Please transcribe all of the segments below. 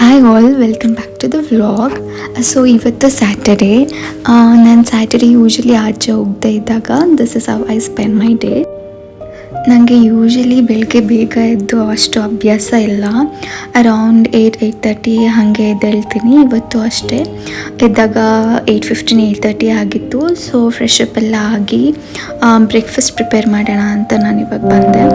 Hi all, welcome back to the vlog. So ಇವತ್ತು Saturday. ನಾನು Saturday usually ಆಚೆ ಹೋಗದೆ ಇದ್ದಾಗ this is how I spend my day. ನನಗೆ ಯೂಶ್ವಲಿ ಬೆಳಗ್ಗೆ ಬೇಗ ಎದ್ದು ಅಷ್ಟು ಅಭ್ಯಾಸ ಇಲ್ಲ. ಅರೌಂಡ್ 8:30 ಹಾಗೆ ಎದ್ದೇಳ್ತೀನಿ. ಇವತ್ತು ಅಷ್ಟೇ ಎದ್ದಾಗ 8:15 8:30 ಆಗಿತ್ತು. ಸೊ ಫ್ರೆಶ್ ಅಪ್ ಎಲ್ಲ ಆಗಿ ಬ್ರೇಕ್ಫಾಸ್ಟ್ ಪ್ರಿಪೇರ್ ಮಾಡೋಣ ಅಂತ ನಾನು ಇವಾಗ ಬಂದೆ.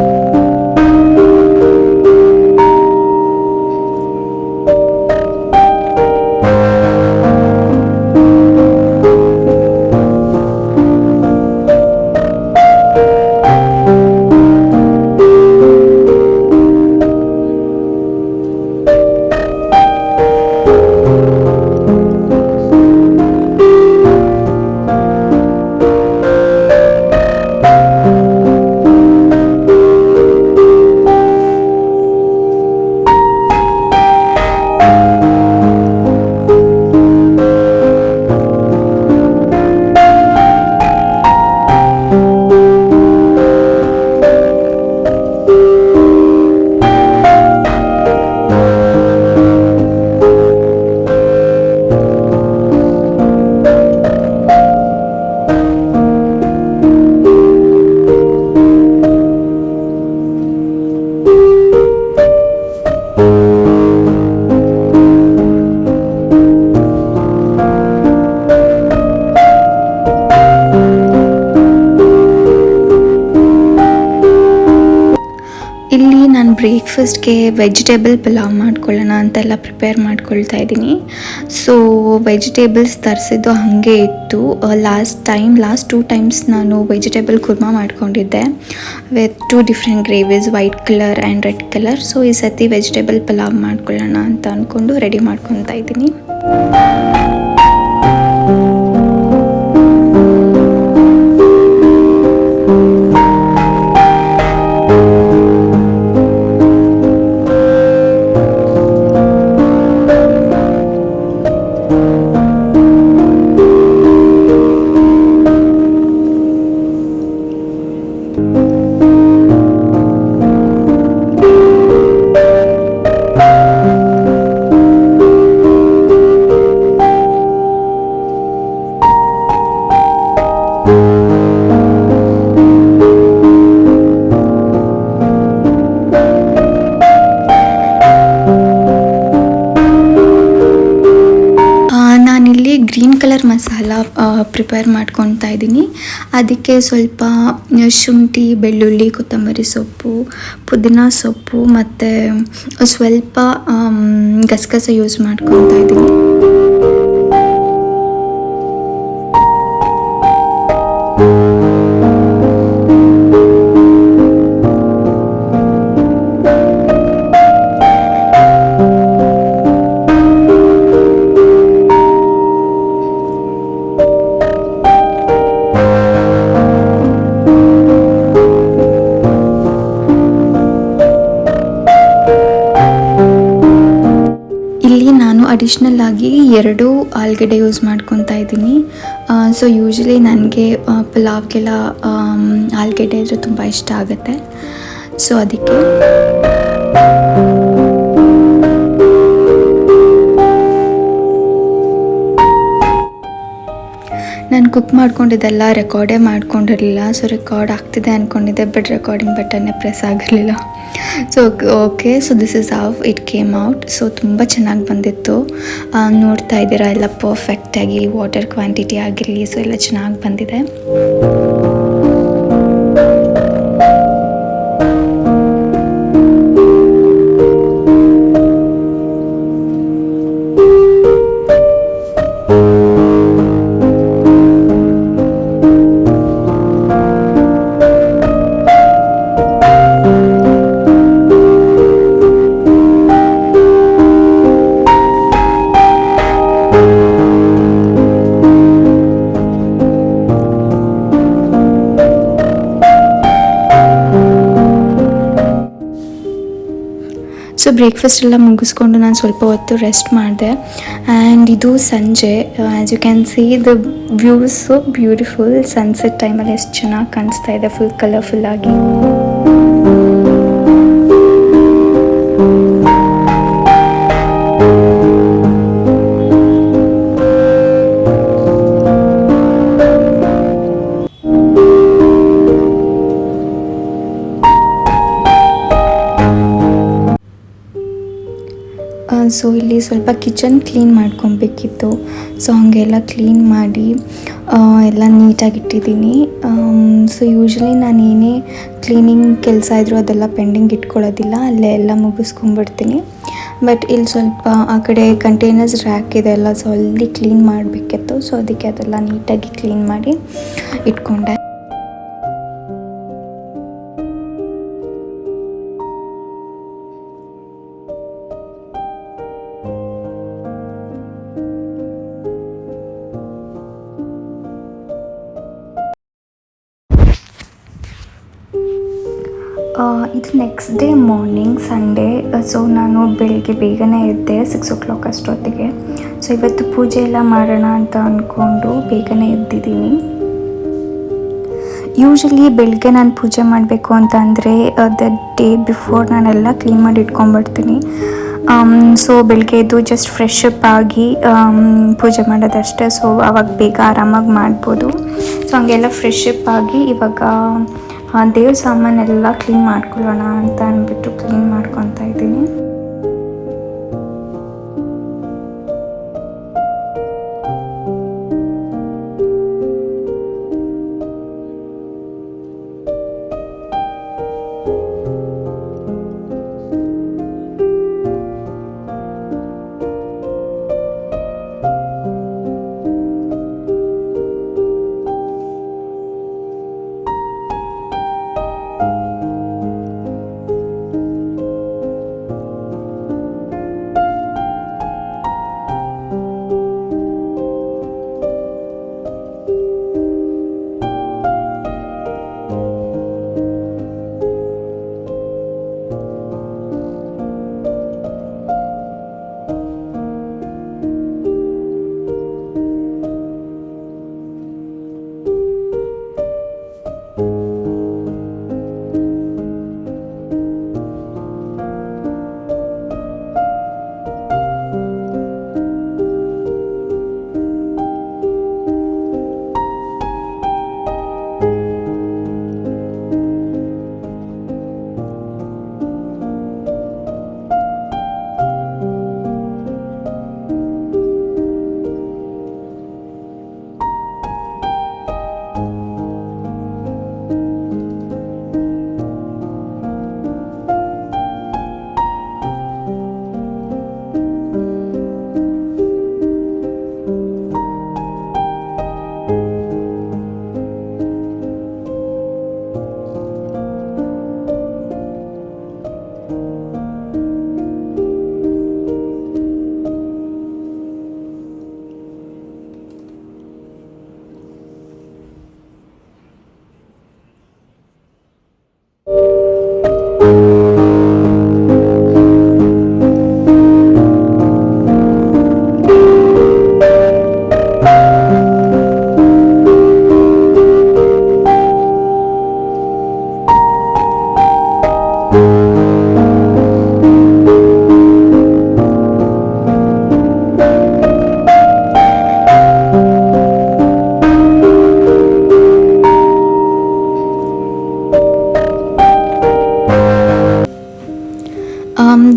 ಇಲ್ಲಿ ನಾನು ಬ್ರೇಕ್ಫಾಸ್ಟ್ಗೆ ವೆಜಿಟೇಬಲ್ ಪಲಾವ್ ಮಾಡ್ಕೊಳ್ಳೋಣ ಅಂತೆಲ್ಲ ಪ್ರಿಪೇರ್ ಮಾಡ್ಕೊಳ್ತಾ ಇದ್ದೀನಿ. ಸೊ ವೆಜಿಟೇಬಲ್ಸ್ ತರಿಸಿದ್ದು ಹಾಗೆ ಇತ್ತು. ಲಾಸ್ಟ್ 2 ಟೈಮ್ಸ್ ನಾನು ವೆಜಿಟೇಬಲ್ ಕುರ್ಮಾ ಮಾಡ್ಕೊಂಡಿದ್ದೆ with 2 different gravies, white colour and red colour. So ಈ ಸತಿ ವೆಜಿಟೇಬಲ್ ಪಲಾವ್ ಮಾಡ್ಕೊಳ್ಳೋಣ ಅಂತ ಅಂದ್ಕೊಂಡು ರೆಡಿ ಮಾಡ್ಕೊತಾ ಇದ್ದೀನಿ. ಗ್ರೀನ್ ಕಲರ್ ಮಸಾಲ ಪ್ರಿಪೇರ್ ಮಾಡ್ಕೊತಾ ಇದ್ದೀನಿ. ಅದಕ್ಕೆ ಸ್ವಲ್ಪ ಶುಂಠಿ, ಬೆಳ್ಳುಳ್ಳಿ, ಕೊತ್ತಂಬರಿ ಸೊಪ್ಪು, ಪುದೀನ ಸೊಪ್ಪು ಮತ್ತು ಸ್ವಲ್ಪ ಗಸಗಸೆ ಯೂಸ್ ಮಾಡ್ಕೊತಾ ಇದ್ದೀನಿ. ಅಡಿಷ್ನಲ್ ಆಗಿ 2 ಆಲೂಗಡ್ಡೆ ಯೂಸ್ ಮಾಡ್ಕೊತಾ ಇದ್ದೀನಿ. ಸೊ ಯೂಶ್ವಲಿ ನನಗೆ ಪಲಾವ್ಗೆಲ್ಲ ಆಲೂಗಡ್ಡೆ ಇದ್ರೆ ತುಂಬ ಇಷ್ಟ ಆಗುತ್ತೆ. ಸೊ ಅದಕ್ಕೆ ನಾನು ಕುಕ್ ಮಾಡ್ಕೊಂಡಿದ್ದೆಲ್ಲ ರೆಕಾರ್ಡೇ ಮಾಡ್ಕೊಂಡಿರಲಿಲ್ಲ. ಸೊ ರೆಕಾರ್ಡ್ ಆಗ್ತಿದೆ ಅಂದ್ಕೊಂಡಿದ್ದೆ, ಬಟ್ ರೆಕಾರ್ಡಿಂಗ್ ಬಟನ್ನೇ ಪ್ರೆಸ್ ಆಗಿರಲಿಲ್ಲ. So okay, so this is how it came out. So ತುಂಬ ಚೆನ್ನಾಗಿ ಬಂದಿತ್ತು. ನೋಡ್ತಾ ಇದ್ದೀರಾ ಎಲ್ಲ ಪರ್ಫೆಕ್ಟಾಗಿ, ವಾಟರ್ ಕ್ವಾಂಟಿಟಿ ಆಗಿರಲಿ, ಸೊ ಎಲ್ಲ ಚೆನ್ನಾಗಿ ಬಂದಿದೆ. ಸೊ ಬ್ರೇಕ್ಫಾಸ್ಟ್ ಎಲ್ಲ ಮುಗಿಸ್ಕೊಂಡು ನಾನು ಸ್ವಲ್ಪ ಹೊತ್ತು ರೆಸ್ಟ್ ಮಾಡಿದೆ. ಆ್ಯಂಡ್ ಇದು ಸಂಜೆ, as you can see the view so beautiful. Sunset ಟೈಮಲ್ಲಿ ಎಷ್ಟು ಚೆನ್ನಾಗಿ ಕಾಣಿಸ್ತಾ ಇದೆ, ಫುಲ್ ಕಲರ್ಫುಲ್ಲಾಗಿ. ಸೊ ಇಲ್ಲಿ ಸ್ವಲ್ಪ ಕಿಚನ್ ಕ್ಲೀನ್ ಮಾಡ್ಕೊಬೇಕಿತ್ತು. ಸೊ ಹಾಗೆಲ್ಲ ಕ್ಲೀನ್ ಮಾಡಿ ಎಲ್ಲ ನೀಟಾಗಿಟ್ಟಿದ್ದೀನಿ. ಸೊ ಯೂಶ್ವಲಿ ನಾನು ಏನೇ ಕ್ಲೀನಿಂಗ್ ಕೆಲಸ ಇದ್ದರೂ ಅದೆಲ್ಲ ಪೆಂಡಿಂಗ್ ಇಟ್ಕೊಳ್ಳೋದಿಲ್ಲ, ಅಲ್ಲೇ ಎಲ್ಲ ಮುಗಿಸ್ಕೊಂಡ್ಬಿಡ್ತೀನಿ. ಬಟ್ ಇಲ್ಲಿ ಸ್ವಲ್ಪ ಆ ಕಡೆ ಕಂಟೈನರ್ಸ್ ರ್ಯಾಕ್ ಇದೆ ಅಲ್ಲ, ಸೊ ಅಲ್ಲಿ ಕ್ಲೀನ್ ಮಾಡಬೇಕಿತ್ತು. ಸೊ ಅದಕ್ಕೆ ಅದೆಲ್ಲ ನೀಟಾಗಿ ಕ್ಲೀನ್ ಮಾಡಿ ಇಟ್ಕೊಂಡೆ. ಇದು next day morning Sunday. So ನಾನು ಬೆಳಿಗ್ಗೆ ಬೇಗನೆ ಎದ್ದೆ, 6 o'clock ಅಷ್ಟೊತ್ತಿಗೆ. ಸೊ ಇವತ್ತು ಪೂಜೆ ಎಲ್ಲ ಮಾಡೋಣ ಅಂತ ಅಂದ್ಕೊಂಡು ಬೇಗನೆ ಎದ್ದಿದ್ದೀನಿ. ಯೂಶ್ವಲಿ ಬೆಳಗ್ಗೆ ನಾನು ಪೂಜೆ ಮಾಡಬೇಕು ಅಂತ ಅಂದರೆ ದ ಡೇ ಬಿಫೋರ್ ನಾನೆಲ್ಲ ಕ್ಲೀನ್ ಮಾಡಿ ಇಟ್ಕೊಂಡ್ಬಿಡ್ತೀನಿ. ಸೊ ಬೆಳಗ್ಗೆ ಎದ್ದು ಜಸ್ಟ್ ಫ್ರೆಶ್ ಅಪ್ ಆಗಿ ಪೂಜೆ ಮಾಡೋದಷ್ಟೇ. ಸೊ ಆವಾಗ ಬೇಗ ಆರಾಮಾಗಿ ಮಾಡ್ಬೋದು. ಸೊ ಹಂಗೆಲ್ಲ ಫ್ರೆಶ್ ಅಪ್ ಆಗಿ ಇವಾಗ ದೇವ್ರ ಸಾಮಾನೆಲ್ಲ ಕ್ಲೀನ್ ಮಾಡ್ಕೊಳ್ಳೋಣ ಅಂತ ಅಂದ್ಬಿಟ್ಟು ಕ್ಲೀನ್ ಮಾಡ್ಕೊತಾ ಇದ್ದೀನಿ.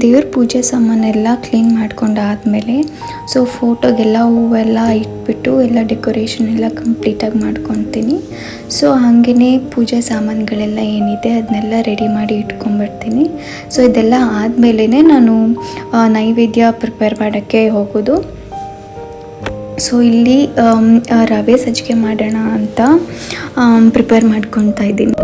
ದೇವ್ರ ಪೂಜೆ ಸಾಮಾನೆಲ್ಲ ಕ್ಲೀನ್ ಮಾಡ್ಕೊಂಡಾದಮೇಲೆ ಸೊ ಫೋಟೋಗೆಲ್ಲ ಹೂವೆಲ್ಲ ಇಟ್ಬಿಟ್ಟು ಎಲ್ಲ ಡೆಕೋರೇಷನ್ ಎಲ್ಲ ಕಂಪ್ಲೀಟಾಗಿ ಮಾಡ್ಕೊತೀನಿ. ಸೊ ಹಾಗೆಯೇ ಪೂಜೆ ಸಾಮಾನುಗಳೆಲ್ಲ ಏನಿದೆ ಅದನ್ನೆಲ್ಲ ರೆಡಿ ಮಾಡಿ ಇಟ್ಕೊಂಡ್ಬಿಡ್ತೀನಿ. ಸೊ ಇದೆಲ್ಲ ಆದಮೇಲೆ ನಾನು ನೈವೇದ್ಯ ಪ್ರಿಪೇರ್ ಮಾಡೋಕ್ಕೆ ಹೋಗೋದು. ಸೊ ಇಲ್ಲಿ ರವೆ ಸಜ್ಜಿಗೆ ಮಾಡೋಣ ಅಂತ ಪ್ರಿಪೇರ್ ಮಾಡ್ಕೊತಾ ಇದ್ದೀನಿ.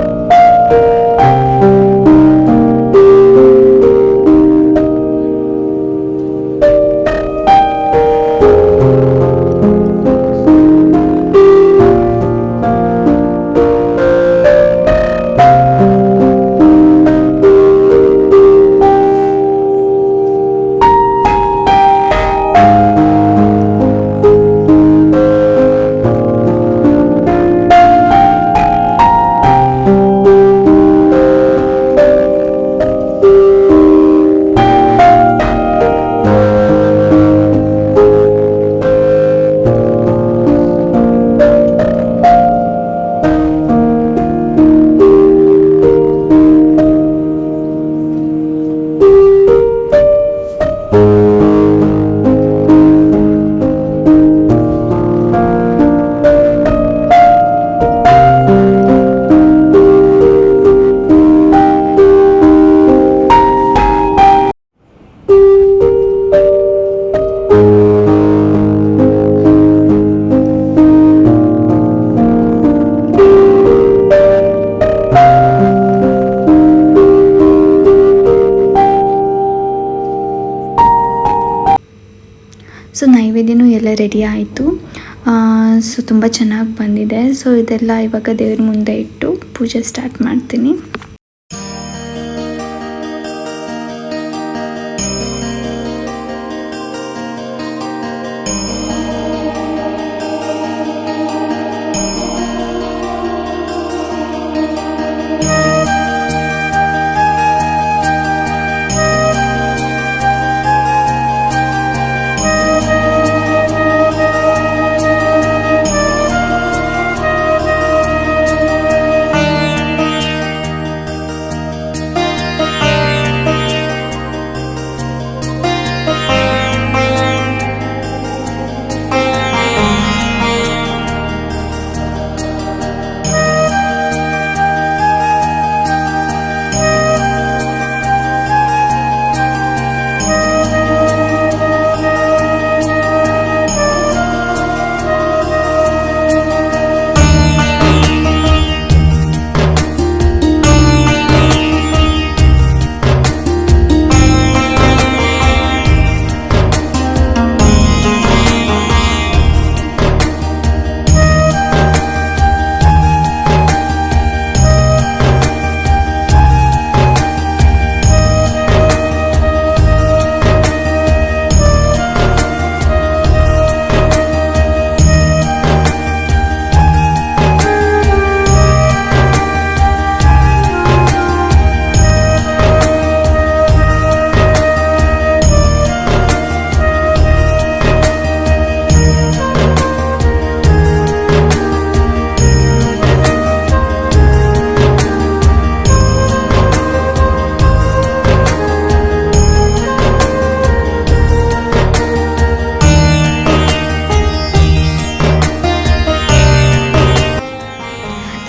ಸೊ ನೈವೇದ್ಯನೂ ಎಲ್ಲ ರೆಡಿ ಆಯಿತು. ಸೊ ತುಂಬ ಚೆನ್ನಾಗಿ ಬಂದಿದೆ. ಸೊ ಇದೆಲ್ಲ ಇವಾಗ ದೇವ್ರ ಮುಂದೆ ಇಟ್ಟು ಪೂಜೆ ಸ್ಟಾರ್ಟ್ ಮಾಡ್ತೀನಿ.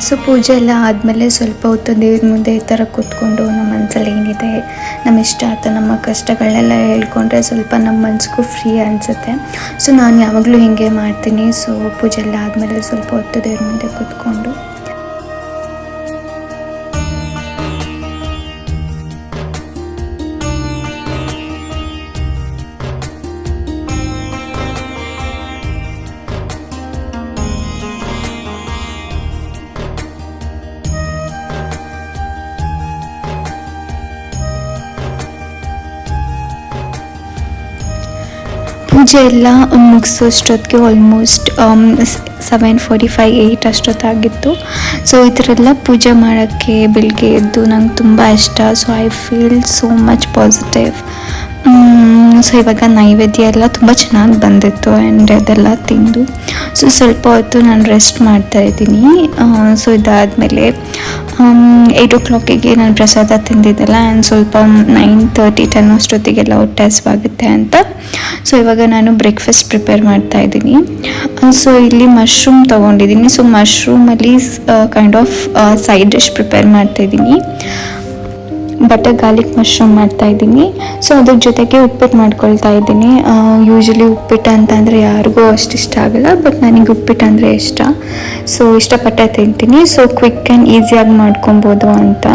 ಸೊ ಪೂಜೆ ಎಲ್ಲ ಆದಮೇಲೆ ಸ್ವಲ್ಪ ಹೊತ್ತು ದೇವ್ರ ಮುಂದೆ ಈ ಥರ ಕೂತ್ಕೊಂಡು ನಮ್ಮ ಮನಸ್ಸಲ್ಲಿ ಏನಿದೆ, ನಮ್ಮ ಇಷ್ಟ ಅಥವಾ ನಮ್ಮ ಕಷ್ಟಗಳನ್ನೆಲ್ಲ ಹೇಳ್ಕೊಂಡ್ರೆ ಸ್ವಲ್ಪ ನಮ್ಮ ಮನಸ್ಸಿಗೂ ಫ್ರೀ ಅನಿಸುತ್ತೆ. ಸೊ ನಾನು ಯಾವಾಗಲೂ ಹೀಗೆ ಮಾಡ್ತೀನಿ. ಸೊ ಪೂಜೆ ಎಲ್ಲ ಆದಮೇಲೆ ಸ್ವಲ್ಪ ಹೊತ್ತು ದೇವ್ರ ಮುಂದೆ ಕೂತ್ಕೊಂಡು ಪೂಜೆ ಎಲ್ಲ ಮುಗಿಸೋಷ್ಟೊತ್ತಿಗೆ ಆಲ್ಮೋಸ್ಟ್ 7:45 8 ಅಷ್ಟೊತ್ತಾಗಿತ್ತು. ಸೊ ಈ ಥರ ಎಲ್ಲ ಪೂಜೆ ಮಾಡೋಕ್ಕೆ ಬೆಳಗ್ಗೆ ಎದ್ದು ನಂಗೆ ತುಂಬ ಇಷ್ಟ. So I feel so much positive. So ಇವಾಗ ನೈವೇದ್ಯ ಎಲ್ಲ ತುಂಬ ಚೆನ್ನಾಗಿ ಬಂದಿತ್ತು ಆ್ಯಂಡ್ ಅದೆಲ್ಲ ತಿಂದು ಸೊ ಸ್ವಲ್ಪ ಹೊತ್ತು ನಾನು ರೆಸ್ಟ್ ಮಾಡ್ತಾಯಿದ್ದೀನಿ. ಸೊ ಇದಾದಮೇಲೆ 8 o'clock ನಾನು ಪ್ರಸಾದ ತಿಂದಿದ್ದೆಲ್ಲ ಆ್ಯಂಡ್ ಸ್ವಲ್ಪ 9:30 10 ಅಷ್ಟೊತ್ತಿಗೆಲ್ಲ ಹೊಟ್ಟೆ ಹಸಿವಾಗುತ್ತೆ ಅಂತ ಸೊ ಇವಾಗ ನಾನು ಬ್ರೇಕ್ಫಾಸ್ಟ್ ಪ್ರಿಪೇರ್ ಮಾಡ್ತಾಯಿದ್ದೀನಿ. ಸೊ ಇಲ್ಲಿ ಮಶ್ರೂಮ್ ತೊಗೊಂಡಿದ್ದೀನಿ. ಸೊ ಮಶ್ರೂಮಲ್ಲಿ kind of side dish prepare ಮಾಡ್ತಾಯಿದ್ದೀನಿ. ಬಟರ್ ಗಾರ್ಲಿಕ್ ಮಶ್ರೂಮ್ ಮಾಡ್ತಾಯಿದ್ದೀನಿ. ಸೊ ಅದ್ರ ಜೊತೆಗೆ ಉಪ್ಪಿಟ್ಟು ಮಾಡ್ಕೊಳ್ತಾ ಇದ್ದೀನಿ. ಯೂಶ್ವಲಿ ಉಪ್ಪಿಟ್ಟು ಅಂತಂದರೆ ಯಾರಿಗೂ ಅಷ್ಟು ಇಷ್ಟ ಆಗೋಲ್ಲ, ಬಟ್ ನನಗೆ ಉಪ್ಪಿಟ್ಟು ಅಂದರೆ ಇಷ್ಟ. ಸೊ ಇಷ್ಟಪಟ್ಟೆ ತಿಂತೀನಿ. ಸೊ ಕ್ವಿಕ್ ಆ್ಯಂಡ್ ಈಸಿಯಾಗಿ ಮಾಡ್ಕೊಬೋದು ಅಂತ.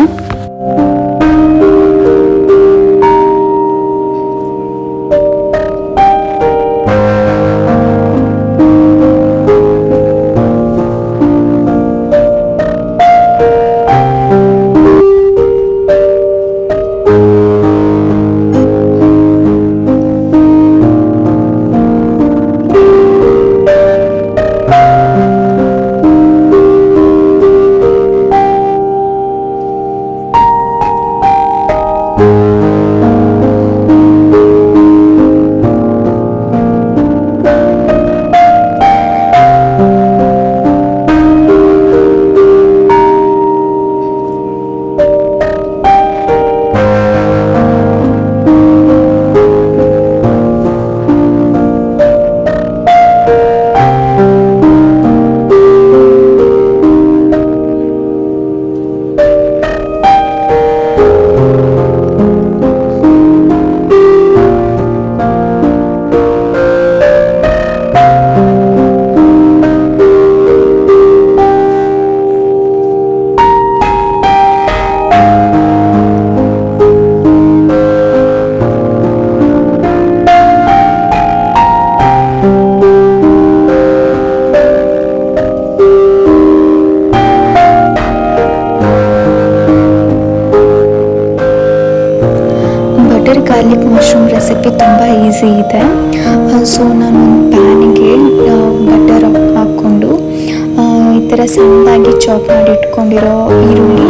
ಬಟರ್ ಗಾರ್ಲಿಕ್ ಮಶ್ರೂಮ್ ರೆಸಿಪಿ ತುಂಬ ಈಸಿ ಇದೆ. ಸೊ ನಾನು ಒಂದು ಪ್ಯಾನಿಗೆ ಬಟರ್ ಹಾಕ್ಕೊಂಡು ಈ ಥರ ಸಣ್ಣದಾಗಿ ಚಾಪ್ ಮಾಡಿ ಇಟ್ಕೊಂಡಿರೋ ಈರುಳ್ಳಿ,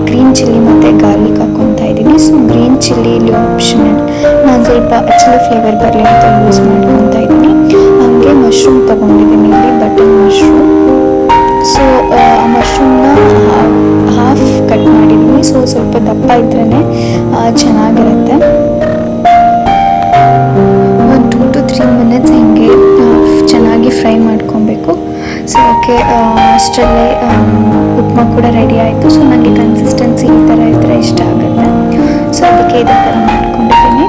ಗ್ರೀನ್ ಚಿಲ್ಲಿ ಮತ್ತು ಗಾರ್ಲಿಕ್ ಹಾಕ್ಕೊತಾ ಇದ್ದೀನಿ. ಸೊ ಗ್ರೀನ್ ಚಿಲ್ಲಿ ಇಲ್ಲಿ ಆಪ್ಷನಲ್, ನಾನು ಸ್ವಲ್ಪ ಆ್ಯಕ್ಚುಲಿ ಫ್ಲೇವರ್ ಬರಲಿ ಅಂತ ಯೂಸ್ ಮಾಡ್ಕೊತಾ ಇದ್ದೀನಿ. ಹಾಗೆ ಮಶ್ರೂಮ್ ತೊಗೊಂಡಿದ್ದೀನಿ, ಇಲ್ಲಿ ಬಟರ್ ಮಶ್ರೂಮ್. ಸೊ ಆ ಮಶ್ರೂಮ್ನ ಹಾಫ್ ಕಟ್ ಮಾಡಿದ್ದೀನಿ. ಸೊ ಸ್ವಲ್ಪ ದಪ್ಪ ಇದ್ರೇ ಚೆನ್ನಾಗಿರುತ್ತೆ. ಒಂದು 2 to 3 ಮಿನಿಟ್ಸ್ ಹಿಂಗೆ ಚೆನ್ನಾಗಿ ಫ್ರೈ ಮಾಡ್ಕೊಬೇಕು. ಸೊ ಓಕೆ, ಅಷ್ಟರಲ್ಲೇ ಉಪ್ಮಾ ಕೂಡ ರೆಡಿ ಆಯಿತು. ಸೊ ನನಗೆ ಕನ್ಸಿಸ್ಟೆನ್ಸಿ ಈ ಥರ ಇದ್ದರೆ ಇಷ್ಟ ಆಗುತ್ತೆ. ಸೊ ಅದಕ್ಕೆ ಇದೇ ಥರ ಮಾಡ್ಕೊಂಡಿದ್ದೀನಿ.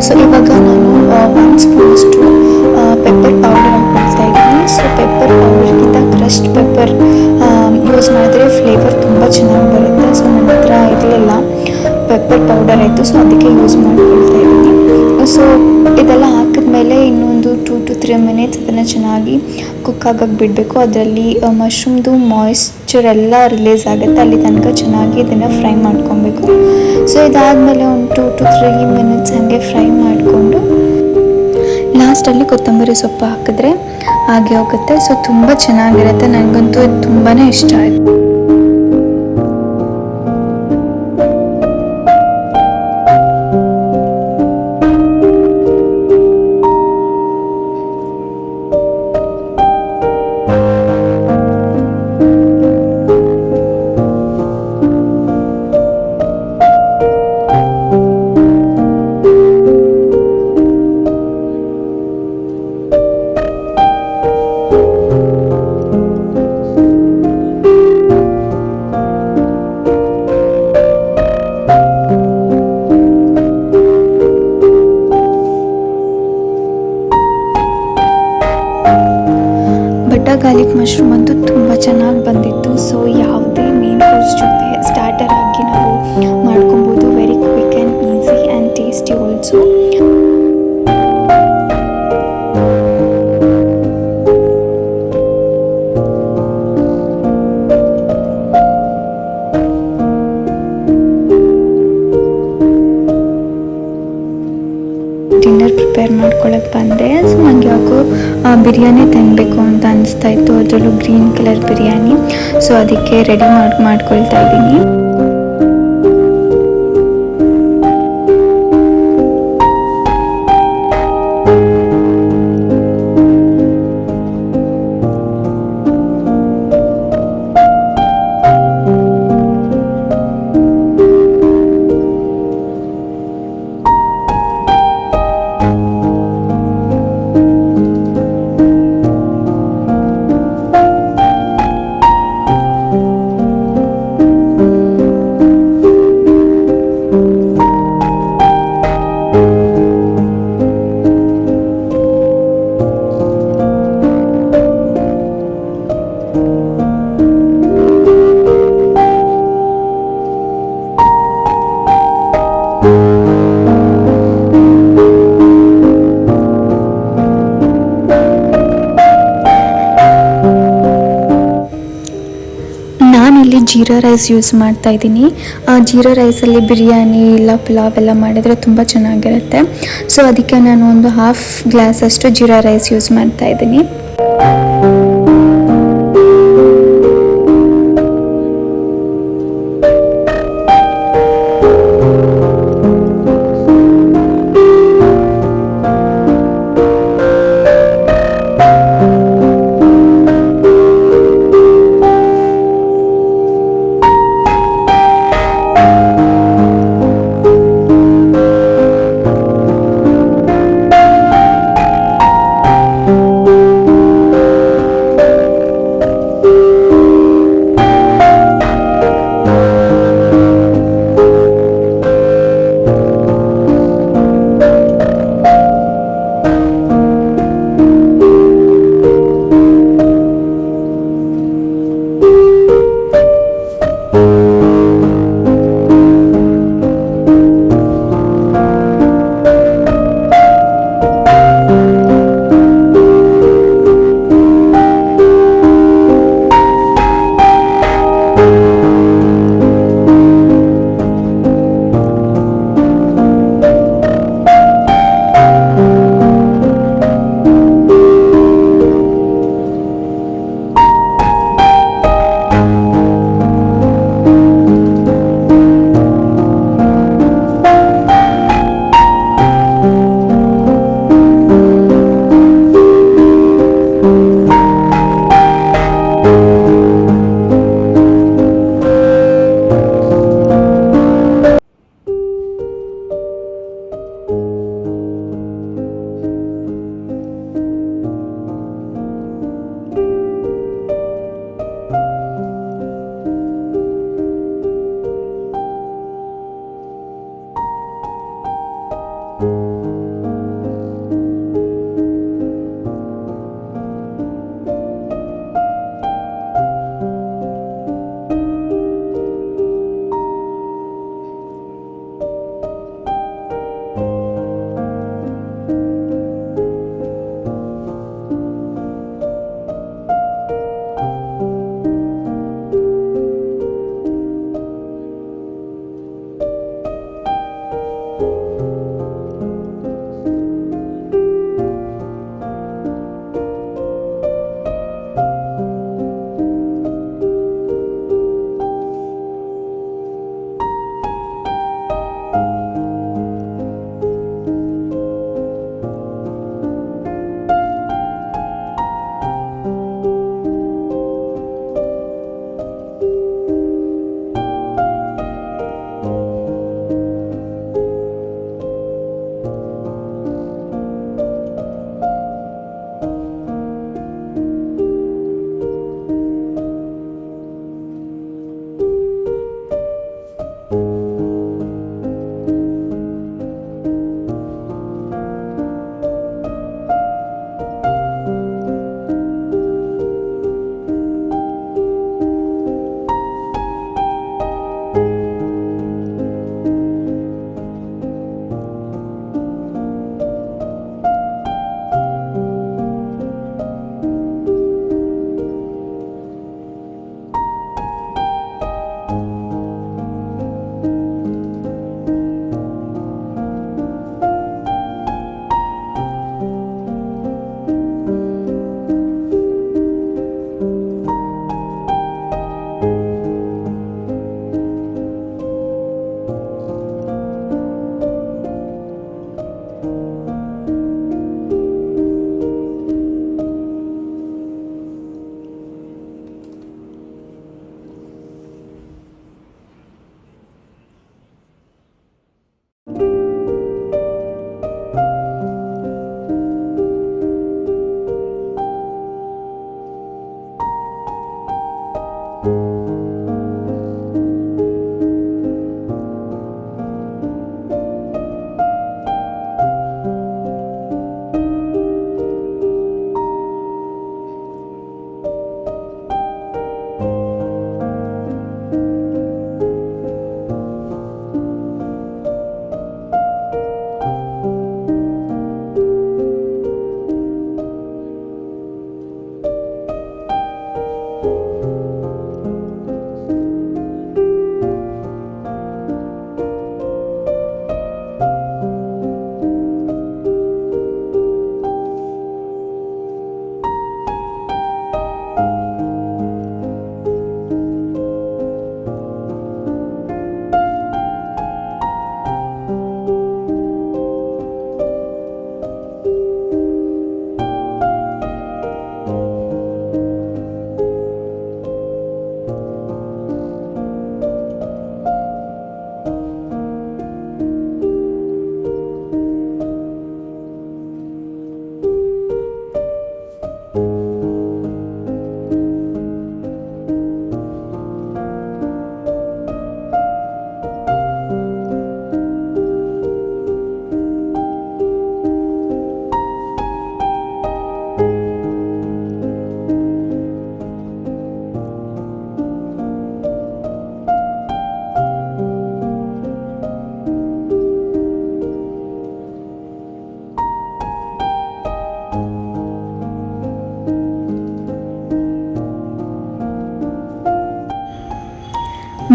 ಸೊ ಇವಾಗ ನಾನು 1 ಸ್ಪೂನಷ್ಟು ಪೆಪ್ಪರ್ ಪೌಡರ್ ಹಾಕ್ಕೊಳ್ತಾ ಇದ್ದೀನಿ. ಸೊ ಪೆಪ್ಪರ್ ಪೌಡರ್ಗಿಂತ ಕ್ರಶ್ಡ್ ಪೆಪ್ಪರ್ ಯೂಸ್ ಮಾಡಿದ್ರೆ ಫ್ಲೇವರ್ ತುಂಬ ಚೆನ್ನಾಗಿ ಬರುತ್ತೆ. ಸೊ ನನ್ನ ಹತ್ರ ಇರಲಿಲ್ಲ, ಪೆಪ್ಪರ್ ಪೌಡರ್ ಆಯಿತು. ಸೊ ಅದಕ್ಕೆ ಯೂಸ್ ಮಾಡ್ಕೊಳ್ತಾ ಇದ್ದೀನಿ. ಸೊ ಇದೆಲ್ಲ ಹಾಕಿದ್ಮೇಲೆ ಇನ್ನೊಂದು 2 to 3 ಮಿನಿಟ್ಸ್ ಅದನ್ನು ಚೆನ್ನಾಗಿ ಕುಕ್ ಆಗಕ್ಕೆ ಬಿಡಬೇಕು. ಅದರಲ್ಲಿ ಮಶ್ರೂಮ್ದು ಮಾಯಿಶ್ಚರ್ ಎಲ್ಲ ರಿಲೀಸ್ ಆಗುತ್ತೆ, ಅಲ್ಲಿ ತನಕ ಚೆನ್ನಾಗಿ ಇದನ್ನು ಫ್ರೈ ಮಾಡ್ಕೊಬೇಕು. ಸೊ ಇದಾದಮೇಲೆ ಒಂದು 2 to 3 ಮಿನಿಟ್ಸ್ ಹಾಗೆ ಫ್ರೈ ಮಾಡಿಕೊಂಡು ಲಾಸ್ಟಲ್ಲಿ ಕೊತ್ತಂಬರಿ ಸೊಪ್ಪು ಹಾಕಿದ್ರೆ ಹಾಗೆ ಹೋಗುತ್ತೆ. ಸೊ ತುಂಬ ಚೆನ್ನಾಗಿರುತ್ತೆ, ನನಗಂತೂ ಇದು ತುಂಬಾ ಇಷ್ಟ ಆಯಿತು. ಬಟರ್ ಗಾರ್ಲಿಕ್ ಮಶ್ರೂಮ್ ಅಂತೂ ತುಂಬ ಚೆನ್ನಾಗಿ ಬಂದಿತ್ತು. ಸೊ ಯಾವುದೇ ಮೇನ್ ಕೋರ್ಸ್ ಜೊತೆ ಸ್ಟಾರ್ಟರ್ ಆಗಿ ನಾವು ಮಾಡ್ಕೊಬೋದು. Very quick and easy and tasty also. Dinner prepare ಮಾಡ್ಕೊಳಕ್ಕೆ ಬಂದೆ. ಸೊ ನನಗೆ ಯಾಕೋ ಬಿರಿಯಾನಿ ತಿನ್ನಬೇಕು ಅಂತ ಅನಿಸ್ತಾ ಇತ್ತು, ಅದರಲ್ಲೂ ಗ್ರೀನ್ ಕಲರ್ ಬಿರಿಯಾನಿ. ಸೊ ಅದಕ್ಕೆ ರೆಡಿ ಮಾಡ್ಕೊಳ್ತಾ ಇದ್ದೀನಿ. ನಾನಿಲ್ಲಿ ಜೀರಾ ರೈಸ್ ಯೂಸ್ ಮಾಡ್ತಾ ಇದ್ದೀನಿ. ಜೀರಾ ರೈಸಲ್ಲಿ ಬಿರಿಯಾನಿ ಇಲ್ಲ ಪಲಾವ್ ಎಲ್ಲ ಮಾಡಿದರೆ ತುಂಬ ಚೆನ್ನಾಗಿರುತ್ತೆ. ಸೊ ಅದಕ್ಕೆ ನಾನು ಒಂದು ಹಾಫ್ ಗ್ಲಾಸಷ್ಟು ಜೀರಾ ರೈಸ್ ಯೂಸ್ ಮಾಡ್ತಾ ಇದ್ದೀನಿ.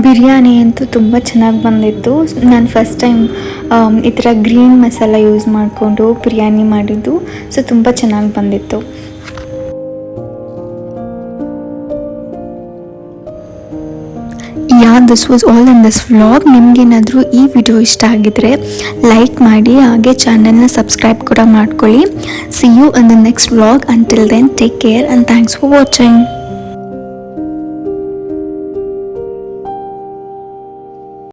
ಬಿರಿಯಾನಿ ಅಂತೂ ತುಂಬ ಚೆನ್ನಾಗಿ ಬಂದಿತ್ತು. ನಾನು ಫಸ್ಟ್ ಟೈಮ್ ಈ ಥರ ಗ್ರೀನ್ ಮಸಾಲ ಯೂಸ್ ಮಾಡಿಕೊಂಡು ಬಿರಿಯಾನಿ ಮಾಡಿದ್ದು. ಸೊ ತುಂಬ ಚೆನ್ನಾಗಿ ಬಂದಿತ್ತು. This was all in this vlog. ನಿಮಗೇನಾದರೂ ಈ ವಿಡಿಯೋ ಇಷ್ಟ ಆಗಿದ್ರೆ ಲೈಕ್ ಮಾಡಿ, ಹಾಗೆ ಚಾನಲ್ನ ಸಬ್ಸ್ಕ್ರೈಬ್ ಕೂಡ ಮಾಡ್ಕೊಳ್ಳಿ. See you in the next vlog. Until then take care and thanks for watching.